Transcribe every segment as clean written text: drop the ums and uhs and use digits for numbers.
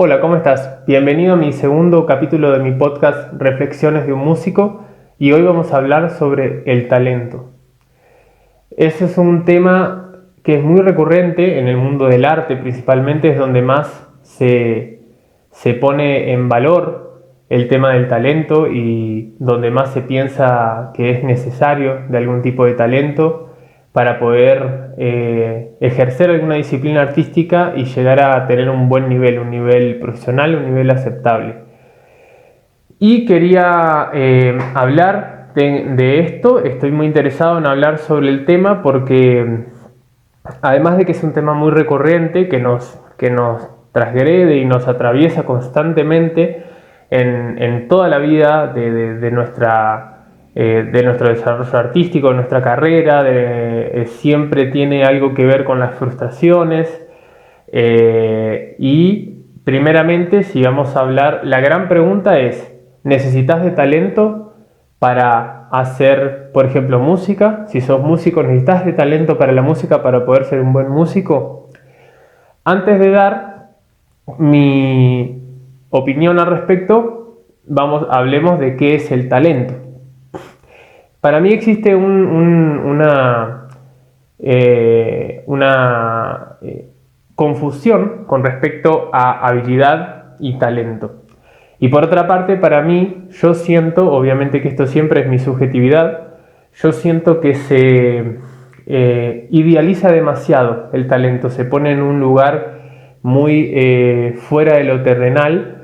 Hola, ¿cómo estás? Bienvenido a mi segundo capítulo de mi podcast Reflexiones de un músico y hoy vamos a hablar sobre el talento. Ese es un tema que es muy recurrente en el mundo del arte, principalmente es donde más se pone en valor el tema del talento y donde más se piensa que es necesario de algún tipo de talento para poder ejercer alguna disciplina artística y llegar a tener un buen nivel, un nivel profesional, un nivel aceptable. Y quería hablar de esto, estoy muy interesado en hablar sobre el tema porque además de que es un tema muy recurrente que nos transgrede y nos atraviesa constantemente en toda la vida de nuestro desarrollo artístico, de nuestra carrera, siempre tiene algo que ver con las frustraciones. Y primeramente, si vamos a hablar, la gran pregunta es, ¿necesitas de talento para hacer, por ejemplo, música? Si sos músico, ¿necesitas de talento para la música para poder ser un buen músico? Antes de dar mi opinión al respecto, hablemos de qué es el talento. Para mí existe una confusión con respecto a habilidad y talento. Y por otra parte, para mí, yo siento, obviamente que esto siempre es mi subjetividad, yo siento que se idealiza demasiado el talento, se pone en un lugar muy fuera de lo terrenal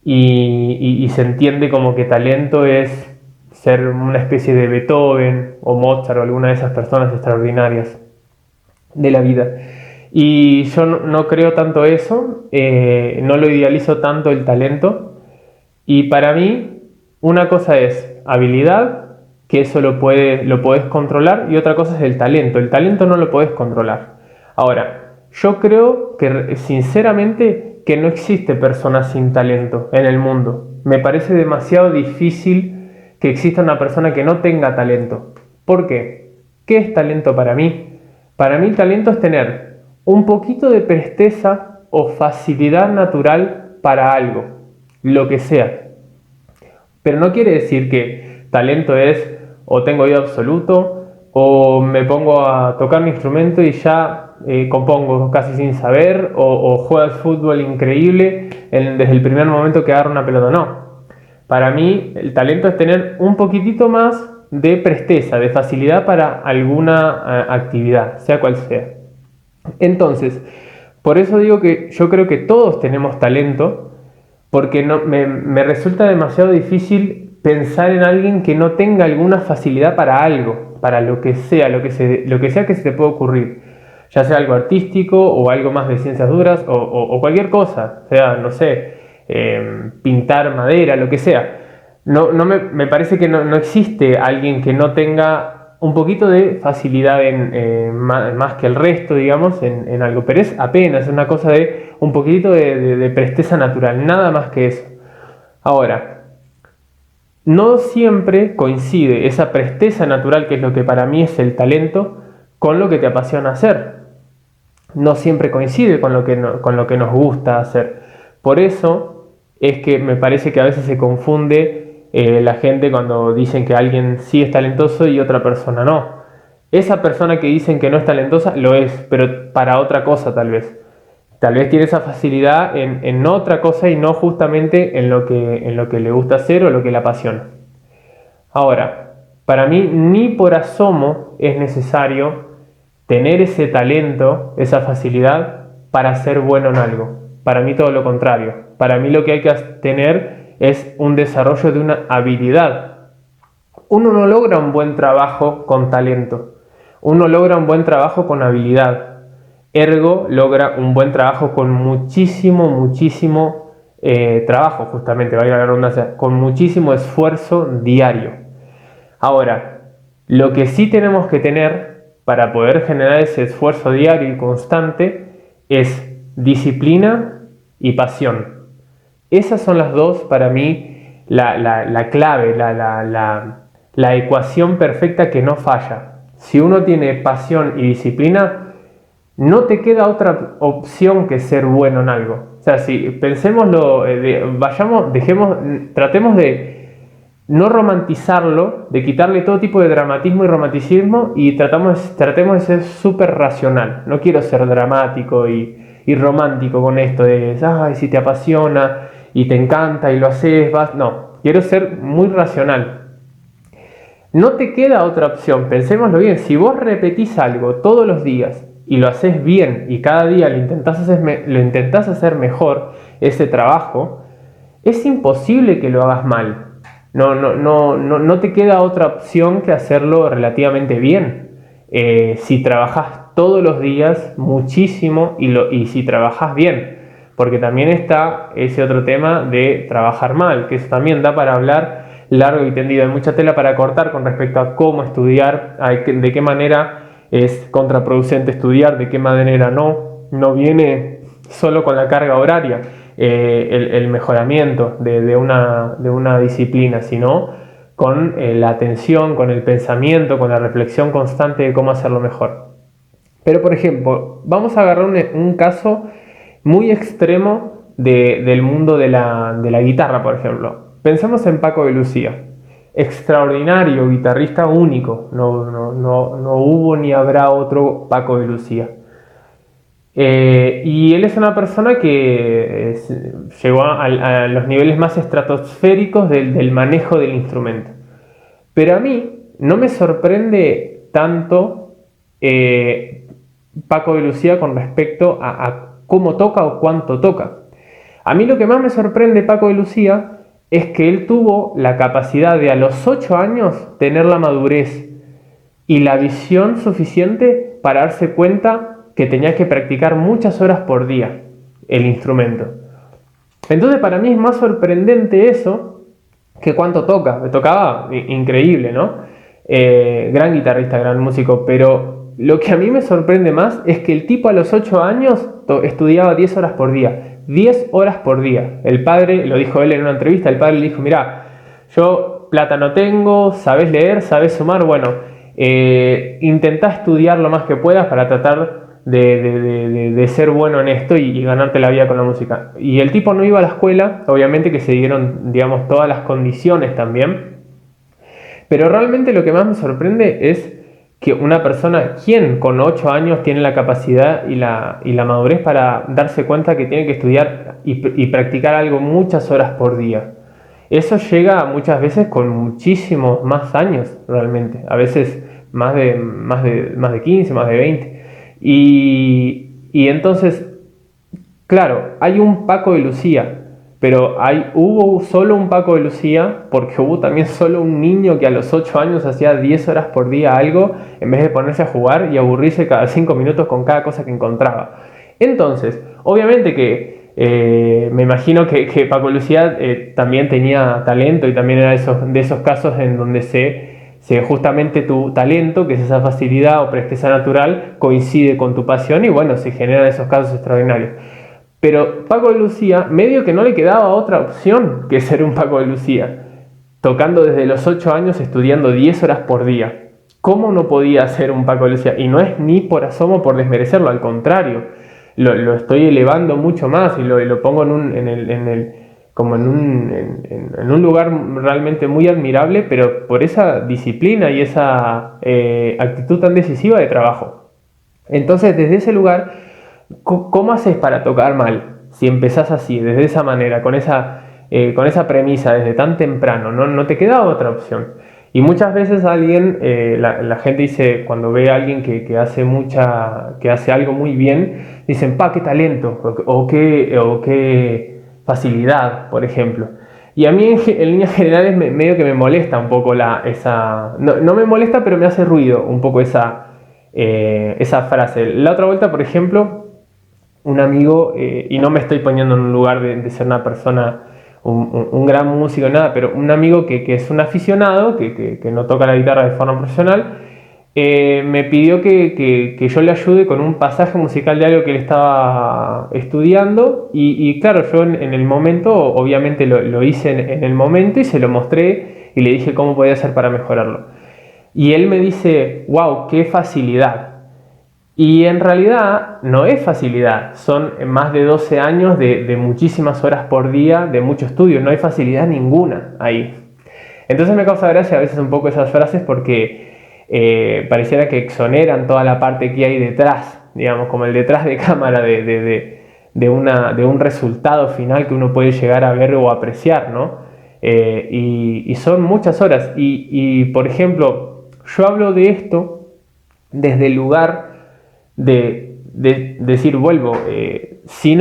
y se entiende como que talento es ser una especie de Beethoven o Mozart o alguna de esas personas extraordinarias de la vida. Y yo no creo tanto eso, no lo idealizo tanto el talento. Y para mí, una cosa es habilidad, que eso lo puedes controlar, y otra cosa es el talento. El talento no lo puedes controlar. Ahora, yo creo que sinceramente que no existe persona sin talento en el mundo. Me parece demasiado difícil que exista una persona que no tenga talento. ¿Por qué? ¿Qué es talento para mí? Para mí talento es tener un poquito de presteza o facilidad natural para algo, lo que sea. Pero no quiere decir que talento es o tengo oído absoluto o me pongo a tocar mi instrumento y ya compongo casi sin saber o juego al fútbol increíble desde el primer momento que agarro una pelota. No. Para mí el talento es tener un poquitito más de presteza, de facilidad para alguna actividad, sea cual sea. Entonces, por eso digo que yo creo que todos tenemos talento, porque me resulta demasiado difícil pensar en alguien que no tenga alguna facilidad para algo, para lo que sea, lo que sea que se te pueda ocurrir, ya sea algo artístico o algo más de ciencias duras o cualquier cosa, sea, no sé, pintar madera, lo que sea. Me parece que no existe alguien que no tenga un poquito de facilidad más que el resto, digamos, en algo, pero es apenas una cosa de un poquitito de presteza natural, nada más que eso. Ahora, no siempre coincide esa presteza natural, que es lo que para mí es el talento, con lo que te apasiona hacer. No siempre coincide con lo que nos gusta hacer. Por eso es que me parece que a veces se confunde la gente cuando dicen que alguien sí es talentoso y otra persona no. Esa persona que dicen que no es talentosa lo es, pero para otra cosa tal vez. Tal vez tiene esa facilidad en otra cosa y no justamente en lo que le gusta hacer o lo que le apasiona. Ahora, para mí ni por asomo es necesario tener ese talento, esa facilidad para ser bueno en algo. Para mí todo lo contrario. Para mí lo que hay que tener es un desarrollo de una habilidad. Uno no logra un buen trabajo con talento. Uno logra un buen trabajo con habilidad. Ergo logra un buen trabajo con muchísimo trabajo, justamente, valga la redundancia, con muchísimo esfuerzo diario. Ahora, lo que sí tenemos que tener para poder generar ese esfuerzo diario y constante es disciplina y pasión. Esas son las dos, para mí, la clave, la ecuación perfecta que no falla. Si uno tiene pasión y disciplina, no te queda otra opción que ser bueno en algo. O sea, si pensémoslo, tratemos de no romantizarlo, de quitarle todo tipo de dramatismo y romanticismo y tratemos de ser súper racional. No quiero ser dramático y romántico con esto de, ay, si te apasiona y te encanta y lo haces, vas. No, quiero ser muy racional. No te queda otra opción, pensémoslo bien, si vos repetís algo todos los días y lo haces bien y cada día lo intentás hacer mejor, ese trabajo, es imposible que lo hagas mal. No te queda otra opción que hacerlo relativamente bien. Si trabajas todos los días muchísimo y si trabajas bien, porque también está ese otro tema de trabajar mal, que eso también da para hablar largo y tendido. Hay mucha tela para cortar con respecto a cómo estudiar, de qué manera es contraproducente estudiar, de qué manera no viene solo con la carga horaria el mejoramiento de una disciplina, sino con la atención, con el pensamiento, con la reflexión constante de cómo hacerlo mejor. Pero por ejemplo, vamos a agarrar un caso muy extremo del mundo de la guitarra, por ejemplo. Pensemos en Paco de Lucía, extraordinario guitarrista único, no hubo ni habrá otro Paco de Lucía. Y él es una persona que llegó a los niveles más estratosféricos del manejo del instrumento. Pero a mí no me sorprende tanto Paco de Lucía con respecto a cómo toca o cuánto toca. A mí lo que más me sorprende Paco de Lucía es que él tuvo la capacidad de a los 8 años tener la madurez y la visión suficiente para darse cuenta que tenía que practicar muchas horas por día el instrumento. Entonces para mí es más sorprendente eso que cuánto toca. Me tocaba increíble, ¿no? Gran guitarrista, gran músico, pero lo que a mí me sorprende más es que el tipo a los 8 años estudiaba 10 horas por día. 10 horas por día. El padre, lo dijo él en una entrevista, el padre le dijo, mirá, yo plata no tengo, sabés leer, sabés sumar, bueno, intentá estudiar lo más que puedas para tratar de ser bueno en esto y ganarte la vida con la música. Y el tipo no iba a la escuela, obviamente que se dieron, digamos, todas las condiciones también, pero realmente lo que más me sorprende es que una persona, quien con 8 años tiene la capacidad y la madurez para darse cuenta que tiene que estudiar y practicar algo muchas horas por día. Eso llega muchas veces con muchísimos más años realmente, a veces más de 15, más de 20. Y entonces, claro, hay un Paco de Lucía, pero hubo solo un Paco de Lucía porque hubo también solo un niño que a los 8 años hacía 10 horas por día algo en vez de ponerse a jugar y aburrirse cada 5 minutos con cada cosa que encontraba. Entonces, obviamente que me imagino que Paco de Lucía también tenía talento y también era de esos casos en donde justamente tu talento, que es esa facilidad o presteza natural, coincide con tu pasión y bueno, se generan esos casos extraordinarios. Pero Paco de Lucía, medio que no le quedaba otra opción que ser un Paco de Lucía, tocando desde los 8 años, estudiando 10 horas por día. ¿Cómo no podía ser un Paco de Lucía? Y no es ni por asomo por desmerecerlo, al contrario, lo estoy elevando mucho más y lo pongo en un lugar realmente muy admirable, pero por esa disciplina y esa actitud tan decisiva de trabajo. Entonces, desde ese lugar, ¿cómo haces para tocar mal? Si empezás así, desde esa manera, con esa premisa, desde tan temprano, no te queda otra opción. Y muchas veces la gente dice, cuando ve a alguien que hace algo muy bien, dicen, qué talento, o qué facilidad, por ejemplo. Y a mí en líneas generales medio que me molesta un poco no me molesta, pero me hace ruido un poco esa frase. La otra vuelta, por ejemplo, un amigo, y no me estoy poniendo en un lugar de ser una persona, un gran músico, nada, pero un amigo que es un aficionado, que no toca la guitarra de forma profesional, me pidió que yo le ayude con un pasaje musical de algo que él estaba estudiando y claro, yo en el momento, obviamente lo hice en el momento y se lo mostré y le dije cómo podía hacer para mejorarlo. Y él me dice, wow, qué facilidad. Y en realidad no es facilidad, son más de 12 años de muchísimas horas por día, de mucho estudio, no hay facilidad ninguna ahí. Entonces me causa gracia a veces un poco esas frases porque pareciera que exoneran toda la parte que hay detrás, digamos, como el detrás de cámara de un resultado final que uno puede llegar a ver o apreciar, ¿no? Y son muchas horas. Por ejemplo, yo hablo de esto desde el lugar de decir, vuelvo, si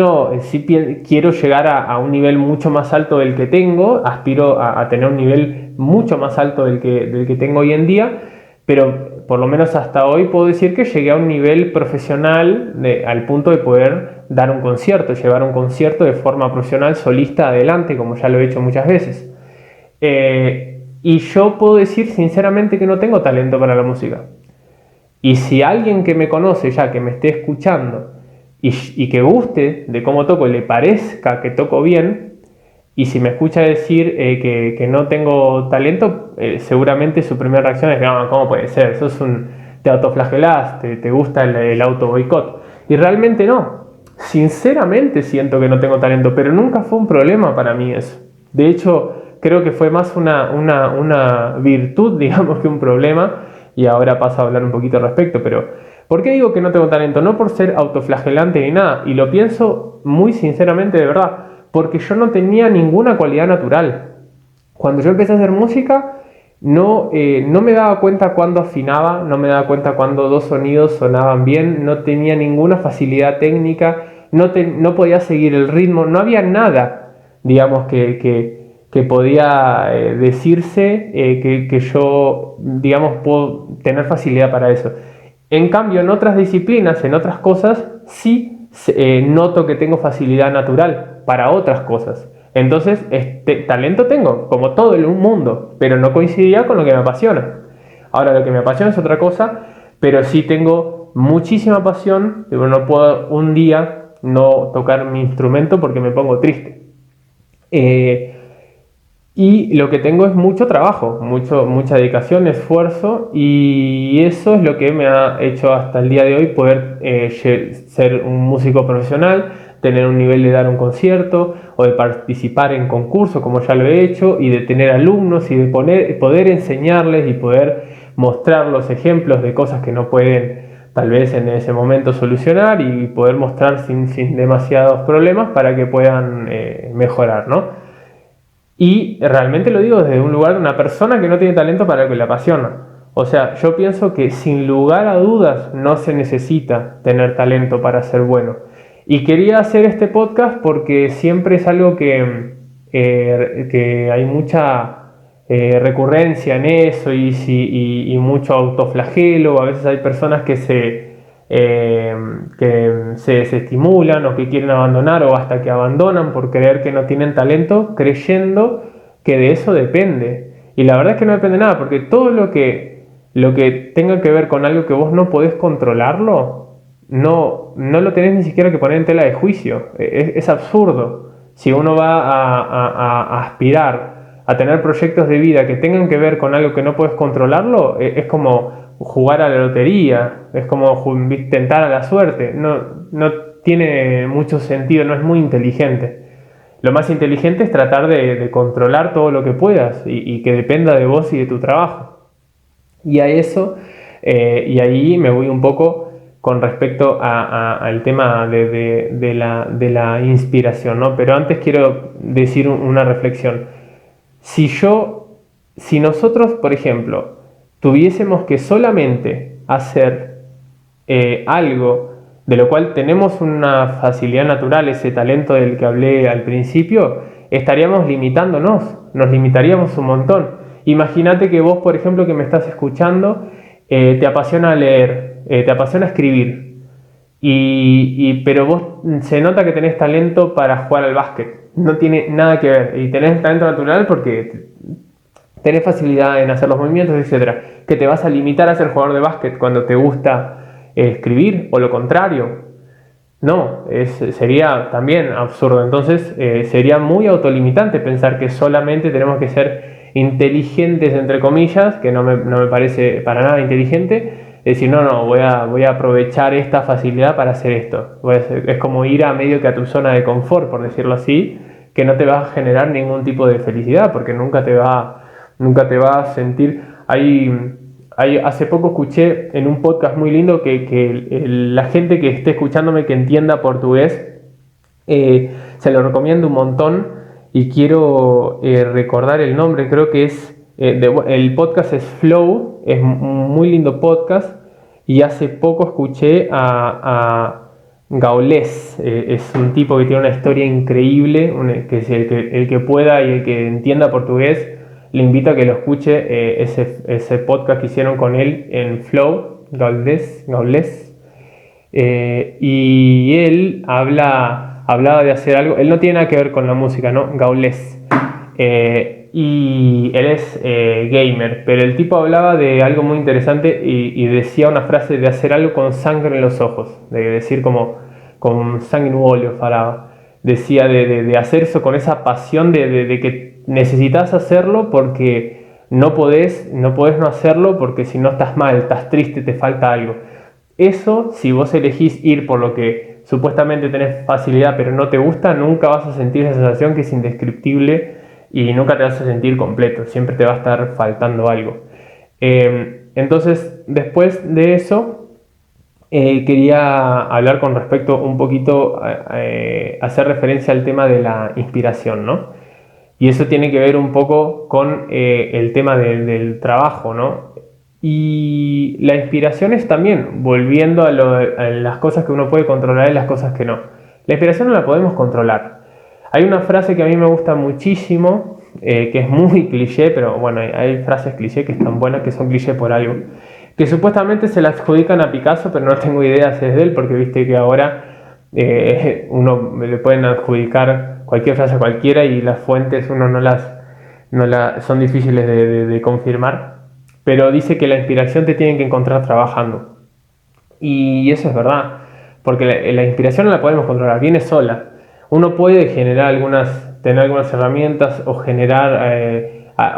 quiero llegar a un nivel mucho más alto del que tengo, aspiro a tener un nivel mucho más alto del que tengo hoy en día, pero por lo menos hasta hoy puedo decir que llegué a un nivel profesional al punto de poder dar un concierto, llevar un concierto de forma profesional, solista adelante, como ya lo he hecho muchas veces. Y yo puedo decir sinceramente que no tengo talento para la música. Y si alguien que me conoce ya, que me esté escuchando y que guste de cómo toco y le parezca que toco bien, y si me escucha decir que no tengo talento, seguramente su primera reacción es, ¿cómo puede ser? Te autoflagelás, te gusta el auto boicot. Y realmente no. Sinceramente siento que no tengo talento, pero nunca fue un problema para mí eso. De hecho, creo que fue más una virtud, digamos, que un problema. Y ahora paso a hablar un poquito al respecto, pero ¿por qué digo que no tengo talento? No por ser autoflagelante ni nada, y lo pienso muy sinceramente de verdad, porque yo no tenía ninguna cualidad natural. Cuando yo empecé a hacer música, no me daba cuenta cuando afinaba, no me daba cuenta cuando dos sonidos sonaban bien, no tenía ninguna facilidad técnica, no podía seguir el ritmo, no había nada, digamos, que podía decirse que yo, digamos, puedo tener facilidad para eso. En cambio, en otras disciplinas, en otras cosas, sí noto que tengo facilidad natural para otras cosas. Entonces, talento tengo, como todo el mundo, pero no coincidía con lo que me apasiona. Ahora, lo que me apasiona es otra cosa, pero sí tengo muchísima pasión. No puedo un día no tocar mi instrumento porque me pongo triste. Y lo que tengo es mucho trabajo, mucha dedicación, esfuerzo, y eso es lo que me ha hecho hasta el día de hoy poder ser un músico profesional, tener un nivel de dar un concierto o de participar en concursos como ya lo he hecho, y de tener alumnos y de poder enseñarles y poder mostrar los ejemplos de cosas que no pueden tal vez en ese momento solucionar, y poder mostrar sin demasiados problemas para que puedan mejorar, ¿no? Y realmente lo digo desde un lugar de una persona que no tiene talento para lo que le apasiona. O sea, yo pienso que sin lugar a dudas no se necesita tener talento para ser bueno. Y quería hacer este podcast porque siempre es algo que hay mucha recurrencia en eso y mucho autoflagelo. A veces hay personas que se estimulan o que quieren abandonar o hasta que abandonan por creer que no tienen talento, creyendo que de eso depende. Y la verdad es que no depende de nada, porque todo lo que tenga que ver con algo que vos no podés controlarlo, no lo tenés ni siquiera que poner en tela de juicio. Es absurdo. Si uno va a aspirar a tener proyectos de vida que tengan que ver con algo que no podés controlarlo, es como jugar a la lotería, es como tentar a la suerte. No tiene mucho sentido, no es muy inteligente. Lo más inteligente es tratar de controlar todo lo que puedas y que dependa de vos y de tu trabajo. Y a eso, y ahí me voy un poco con respecto al tema de la inspiración, ¿no? Pero antes quiero decir una reflexión. Si nosotros, por ejemplo, tuviésemos que solamente hacer algo de lo cual tenemos una facilidad natural, ese talento del que hablé al principio, estaríamos limitándonos, nos limitaríamos un montón. Imagínate que vos, por ejemplo, que me estás escuchando, te apasiona leer, te apasiona escribir, pero vos se nota que tenés talento para jugar al básquet. No tiene nada que ver. Y tenés talento natural porque tenés facilidad en hacer los movimientos, etcétera. Que te vas a limitar a ser jugador de básquet cuando te gusta escribir, o lo contrario. No, sería también absurdo. Entonces sería muy autolimitante pensar que solamente tenemos que ser inteligentes, entre comillas, que no me parece para nada inteligente, decir, no, voy a aprovechar esta facilidad para hacer esto. Es como ir a medio que a tu zona de confort, por decirlo así, que no te va a generar ningún tipo de felicidad, porque nunca te va a sentir. Hace poco escuché en un podcast muy lindo que la gente que esté escuchándome que entienda portugués, se lo recomiendo un montón y quiero recordar el nombre, creo que es, el podcast es Flow, es un muy lindo podcast y hace poco escuché a Gaules, es un tipo que tiene una historia increíble, que es el que pueda y el que entienda portugués, le invito a que lo escuche, ese podcast que hicieron con él en Flow, Gaules. Y él hablaba de hacer algo, él no tiene nada que ver con la música, ¿no? Gaules. Y él es gamer, pero el tipo hablaba de algo muy interesante y decía una frase de hacer algo con sangre en los ojos, de decir como con sangre en olio, decía de hacer eso con esa pasión de que necesitas hacerlo porque no podés no hacerlo porque si no estás mal, estás triste, te falta algo. Eso, si vos elegís ir por lo que supuestamente tenés facilidad pero no te gusta, nunca vas a sentir esa sensación que es indescriptible y nunca te vas a sentir completo, siempre te va a estar faltando algo. Entonces, después de eso, quería hablar con respecto un poquito, hacer referencia al tema de la inspiración, ¿no? Y eso tiene que ver un poco con el tema del trabajo, ¿no? Y la inspiración es también, volviendo a las cosas que uno puede controlar y las cosas que no. La inspiración no la podemos controlar. Hay una frase que a mí me gusta muchísimo, que es muy cliché, pero bueno, hay frases cliché que están buenas, que son cliché por algo, que supuestamente se la adjudican a Picasso, pero no tengo idea si es de él, porque viste que ahora uno le pueden adjudicar cualquier frase a cualquiera y las fuentes uno son difíciles de confirmar. Pero dice que la inspiración te tienen que encontrar trabajando. Y eso es verdad, porque la inspiración no la podemos controlar, viene sola. Uno puede tener algunas herramientas o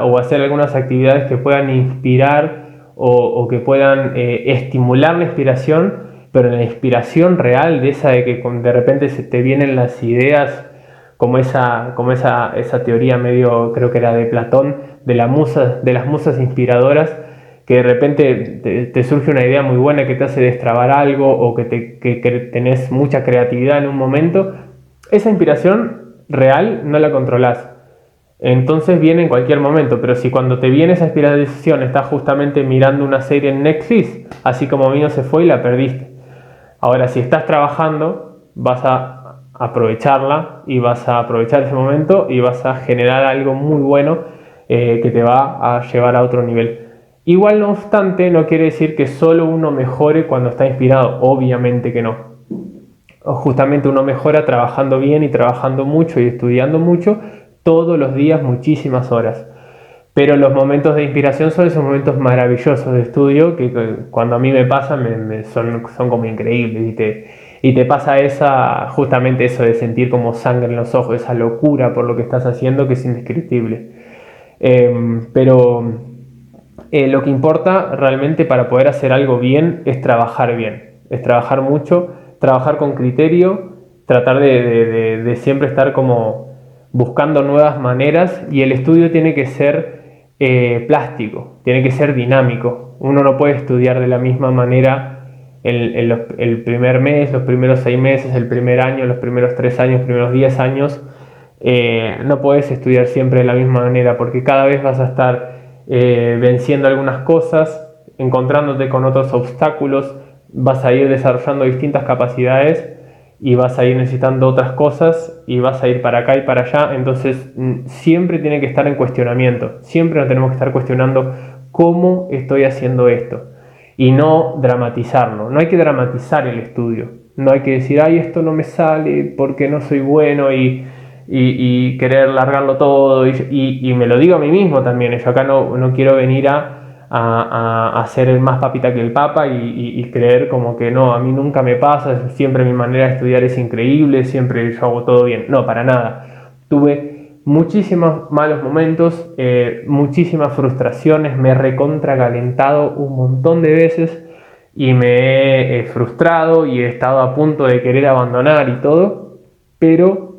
o hacer algunas actividades que puedan inspirar o que puedan estimular la inspiración, pero la inspiración real de esa de que de repente se te vienen las ideas, como esa teoría medio, creo que era de Platón, de las musas inspiradoras, que de repente te surge una idea muy buena que te hace destrabar algo o que tenés mucha creatividad en un momento. Esa inspiración real no la controlás, entonces viene en cualquier momento, pero si cuando te viene esa inspiración estás justamente mirando una serie en Netflix, así como vino se fue y la perdiste. Ahora, si estás trabajando, vas a aprovecharla y vas a aprovechar ese momento y vas a generar algo muy bueno, que te va a llevar a otro nivel. Igual, no obstante, no quiere decir que solo uno mejore cuando está inspirado, obviamente que no. Justamente uno mejora trabajando bien y trabajando mucho y estudiando mucho todos los días, muchísimas horas. Pero los momentos de inspiración son esos momentos maravillosos de estudio que cuando a mí me pasan son como increíbles y te pasa justamente eso de sentir como sangre en los ojos, esa locura por lo que estás haciendo que es indescriptible. Pero lo que importa realmente para poder hacer algo bien es trabajar bien, es trabajar mucho, trabajar con criterio, tratar de siempre estar como buscando nuevas maneras, y el estudio tiene que ser plástico, tiene que ser dinámico. Uno no puede estudiar de la misma manera el primer mes, los primeros 6 meses, el primer año, los primeros 3 años, los primeros 10 años. No puedes estudiar siempre de la misma manera porque cada vez vas a estar venciendo algunas cosas, encontrándote con otros obstáculos, vas a ir desarrollando distintas capacidades y vas a ir necesitando otras cosas y vas a ir para acá y para allá. Entonces siempre tiene que estar en cuestionamiento, siempre nos tenemos que estar cuestionando cómo estoy haciendo esto y no dramatizarlo. No hay que dramatizar el estudio, no hay que decir ay, esto no me sale porque no soy bueno y querer largarlo todo y me lo digo a mí mismo también. Yo acá no quiero venir a ser el más papita que el papa y creer como que no, a mí nunca me pasa, siempre mi manera de estudiar es increíble, siempre yo hago todo bien. No, para nada. Tuve muchísimos malos momentos, muchísimas frustraciones, me he recontracalentado un montón de veces y me he frustrado y he estado a punto de querer abandonar y todo, pero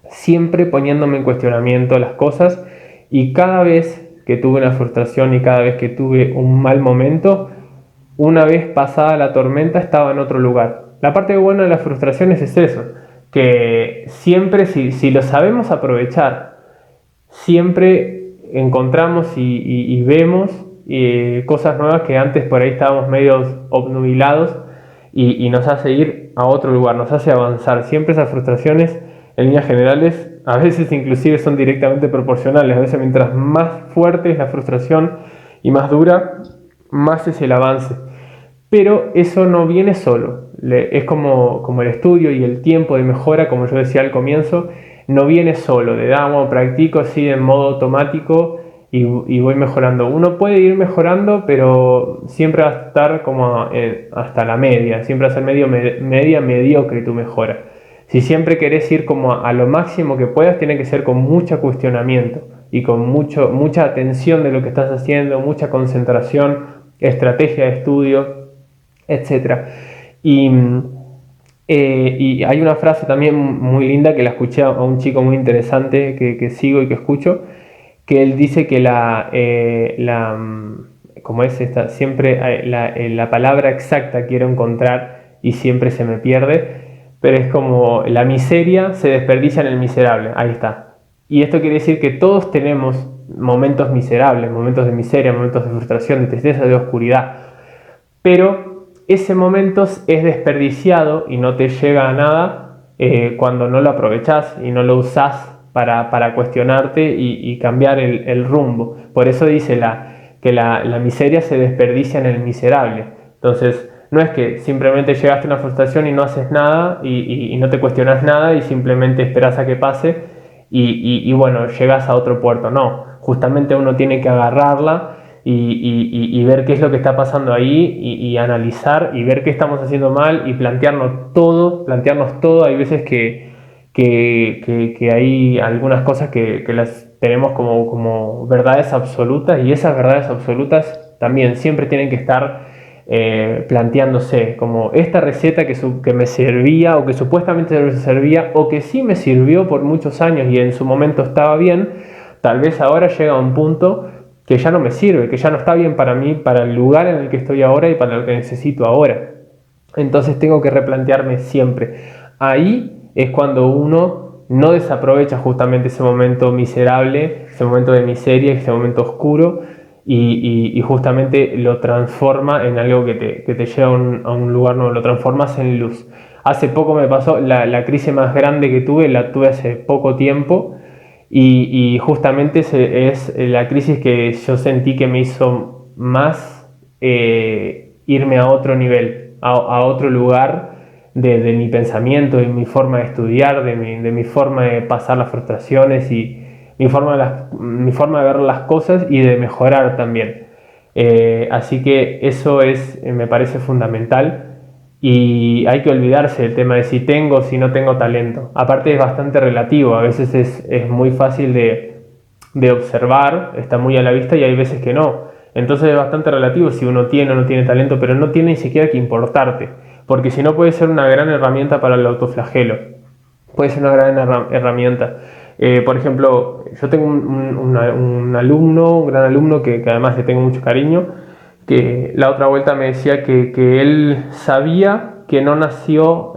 siempre poniéndome en cuestionamiento las cosas, y cada vez que tuve una frustración y cada vez que tuve un mal momento, una vez pasada la tormenta estaba en otro lugar. La parte buena de las frustraciones es eso, que siempre si lo sabemos aprovechar, siempre encontramos y vemos cosas nuevas que antes por ahí estábamos medio obnubilados, y nos hace ir a otro lugar, nos hace avanzar. Siempre esas frustraciones, en líneas generales, a veces inclusive son directamente proporcionales. A veces mientras más fuerte es la frustración y más dura, más es el avance. Pero eso no viene solo. Es como el estudio y el tiempo de mejora, como yo decía al comienzo, no viene solo. Le damos, practico así en modo automático y voy mejorando. Uno puede ir mejorando, pero siempre va a estar como hasta la media. Siempre va a ser media mediocre tu mejora. Si siempre querés ir como a lo máximo que puedas, tiene que ser con mucho cuestionamiento y con mucha atención de lo que estás haciendo, mucha concentración, estrategia de estudio, etcétera. Y hay una frase también muy linda que la escuché a un chico muy interesante que sigo y que escucho, que él dice que como es esta, siempre la palabra exacta quiero encontrar y siempre se me pierde, pero es como la miseria se desperdicia en el miserable, ahí está. Y esto quiere decir que todos tenemos momentos miserables, momentos de miseria, momentos de frustración, de tristeza, de oscuridad, pero ese momento es desperdiciado y no te llega a nada cuando no lo aprovechás y no lo usás para cuestionarte y cambiar el rumbo. Por eso dice que la miseria se desperdicia en el miserable. Entonces, no es que simplemente llegaste a una frustración y no haces nada y no te cuestionas nada y simplemente esperas a que pase y bueno, llegas a otro puerto. No, justamente uno tiene que agarrarla y ver qué es lo que está pasando ahí y analizar y ver qué estamos haciendo mal y plantearnos todo. Hay veces que hay algunas cosas que las tenemos como verdades absolutas, y esas verdades absolutas también siempre tienen que estar planteándose, como esta receta que me servía o que supuestamente me servía o que sí me sirvió por muchos años y en su momento estaba bien, tal vez ahora llega a un punto que ya no me sirve, que ya no está bien para mí, para el lugar en el que estoy ahora y para lo que necesito ahora. Entonces tengo que replantearme siempre. Ahí es cuando uno no desaprovecha justamente ese momento miserable, ese momento de miseria, ese momento oscuro, y justamente lo transforma en algo que te lleva a un lugar nuevo, lo transformas en luz. Hace poco me pasó, la crisis más grande que tuve, la tuve hace poco tiempo, y justamente es la crisis que yo sentí que me hizo más irme a otro nivel, a otro lugar de mi pensamiento, de mi forma de estudiar, de mi forma de pasar las frustraciones y mi forma de ver las cosas y de mejorar también. Así que eso me parece fundamental. Y hay que olvidarse del tema de si no tengo talento. Aparte es bastante relativo, a veces es muy fácil de observar, está muy a la vista y hay veces que no. Entonces es bastante relativo si uno tiene o no tiene talento, pero no tiene ni siquiera que importarte, porque si no puede ser una gran herramienta para el autoflagelo, puede ser una gran herramienta. Por ejemplo, yo tengo un alumno, un gran alumno que además le tengo mucho cariño, que la otra vuelta me decía que él sabía que no nació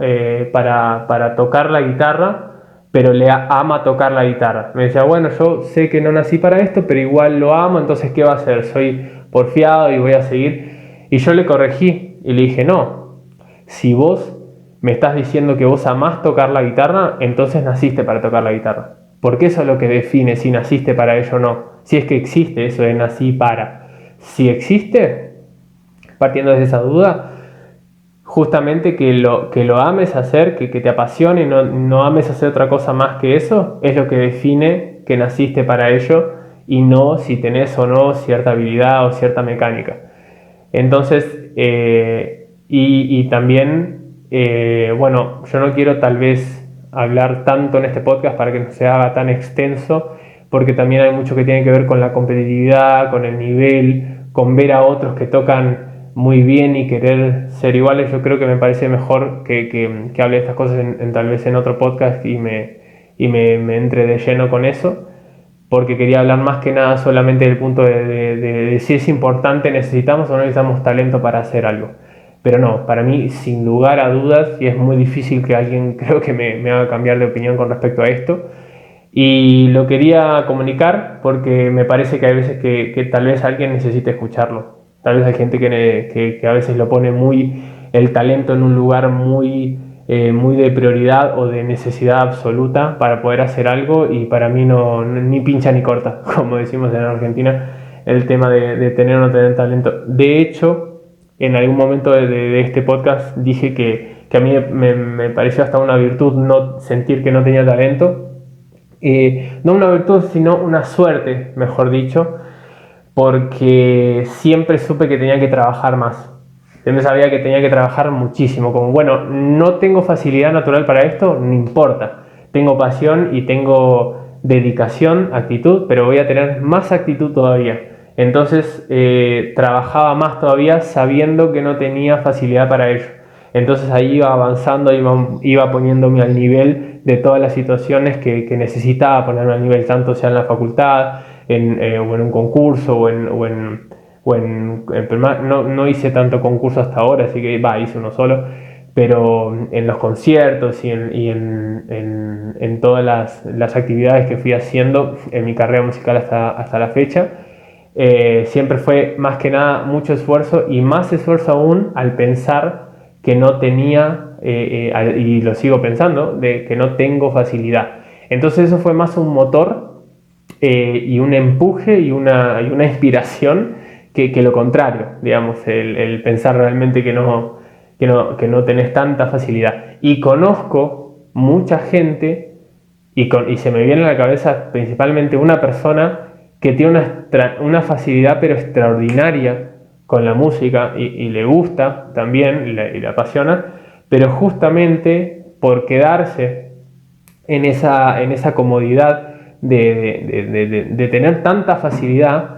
para tocar la guitarra, pero le ama tocar la guitarra. Me decía, bueno, yo sé que no nací para esto, pero igual lo amo, entonces ¿qué va a hacer? Soy porfiado y voy a seguir. Y yo le corregí y le dije, no, si vos me estás diciendo que vos amás tocar la guitarra, entonces naciste para tocar la guitarra. Porque eso es lo que define si naciste para ello o no. Si es que existe eso de nací para. Si existe, partiendo de esa duda, justamente que lo ames hacer, que te apasione y no ames hacer otra cosa más que eso, es lo que define que naciste para ello y no si tenés o no cierta habilidad o cierta mecánica. Entonces, y también, bueno, yo no quiero tal vez hablar tanto en este podcast para que no se haga tan extenso, porque también hay mucho que tiene que ver con la competitividad, con el nivel, con ver a otros que tocan muy bien y querer ser iguales. Yo creo que me parece mejor que hable de estas cosas tal vez en otro podcast me entre de lleno con eso, porque quería hablar más que nada solamente del punto de si es importante, necesitamos o no necesitamos talento para hacer algo. Pero no, para mí, sin lugar a dudas, y es muy difícil que alguien creo que me haga cambiar de opinión con respecto a esto, y lo quería comunicar porque me parece que hay veces que tal vez alguien necesite escucharlo. Tal vez hay gente que a veces lo pone muy el talento en un lugar muy de prioridad o de necesidad absoluta para poder hacer algo, y para mí ni pincha ni corta, como decimos en Argentina, el tema de tener o no tener talento. De hecho, en algún momento de este podcast dije que a mí me pareció hasta una virtud no sentir que no tenía talento. No una virtud, sino una suerte, mejor dicho, porque siempre supe que tenía que trabajar más. Siempre sabía que tenía que trabajar muchísimo. Como, bueno, no tengo facilidad natural para esto, no importa. Tengo pasión y tengo dedicación, actitud, pero voy a tener más actitud todavía. Entonces trabajaba más todavía sabiendo que no tenía facilidad para ello. Entonces ahí iba avanzando, iba poniéndome al nivel de todas las situaciones que necesitaba ponerme al nivel, tanto sea en la facultad, o en un concurso, no hice tanto concurso hasta ahora, así que hice uno solo, pero en los conciertos y en todas las actividades que fui haciendo en mi carrera musical hasta la fecha, siempre fue más que nada mucho esfuerzo, y más esfuerzo aún al pensar que no tenía, y lo sigo pensando, de que no tengo facilidad. Entonces eso fue más un motor y un empuje y una inspiración que lo contrario, digamos, el pensar realmente que no tenés tanta facilidad. Y conozco mucha gente, y se me viene a la cabeza principalmente una persona que tiene una facilidad pero extraordinaria con la música, y le gusta también y le apasiona, pero justamente por quedarse en esa comodidad de tener tanta facilidad,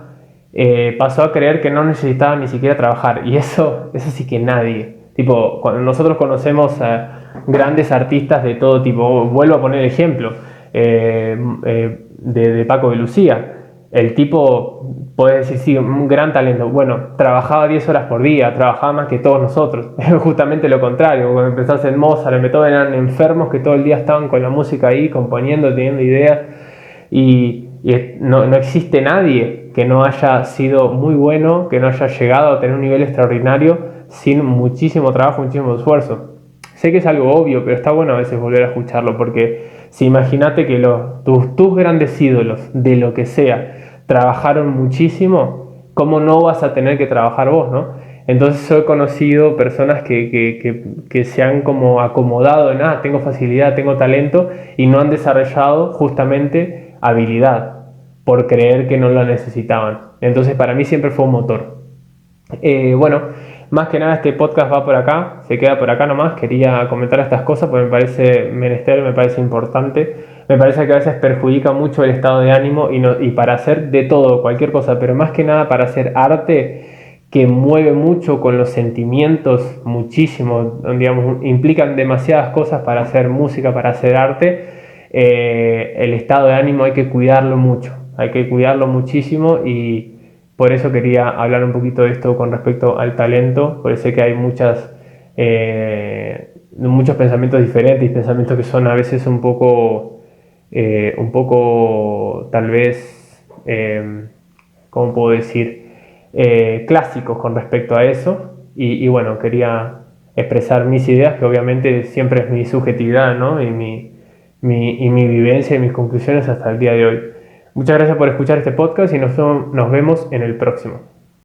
pasó a creer que no necesitaba ni siquiera trabajar, y eso sí que nadie. Tipo, cuando nosotros conocemos a grandes artistas de todo tipo, vuelvo a poner el ejemplo de Paco de Lucía. El tipo, puedes decir, sí, un gran talento. Bueno, trabajaba 10 horas por día, trabajaba más que todos nosotros. Justamente lo contrario, cuando empezaste en Mozart, en Beethoven, eran enfermos que todo el día estaban con la música ahí, componiendo, teniendo ideas. Y no existe nadie que no haya sido muy bueno, que no haya llegado a tener un nivel extraordinario sin muchísimo trabajo, muchísimo esfuerzo. Sé que es algo obvio, pero está bueno a veces volver a escucharlo, porque si imagínate que tus grandes ídolos, de lo que sea, trabajaron muchísimo, ¿cómo no vas a tener que trabajar vos, no? Entonces he conocido personas que se han como acomodado en, tengo facilidad, tengo talento, y no han desarrollado justamente habilidad por creer que no la necesitaban. Entonces para mí siempre fue un motor. Bueno, más que nada este podcast va por acá, se queda por acá nomás. Quería comentar estas cosas porque me parece menester, me parece importante. Me parece que a veces perjudica mucho el estado de ánimo, y para hacer de todo, cualquier cosa, pero más que nada para hacer arte que mueve mucho con los sentimientos, muchísimo, digamos, implican demasiadas cosas para hacer música, para hacer arte. El estado de ánimo hay que cuidarlo mucho, hay que cuidarlo muchísimo, y por eso quería hablar un poquito de esto con respecto al talento, porque sé que hay muchos pensamientos diferentes, y pensamientos que son a veces un poco tal vez, ¿cómo puedo decir? Clásicos con respecto a eso, y bueno, quería expresar mis ideas, que obviamente siempre es mi subjetividad, ¿no? Y mi vivencia y mis conclusiones hasta el día de hoy. Muchas gracias por escuchar este podcast, y nos vemos en el próximo.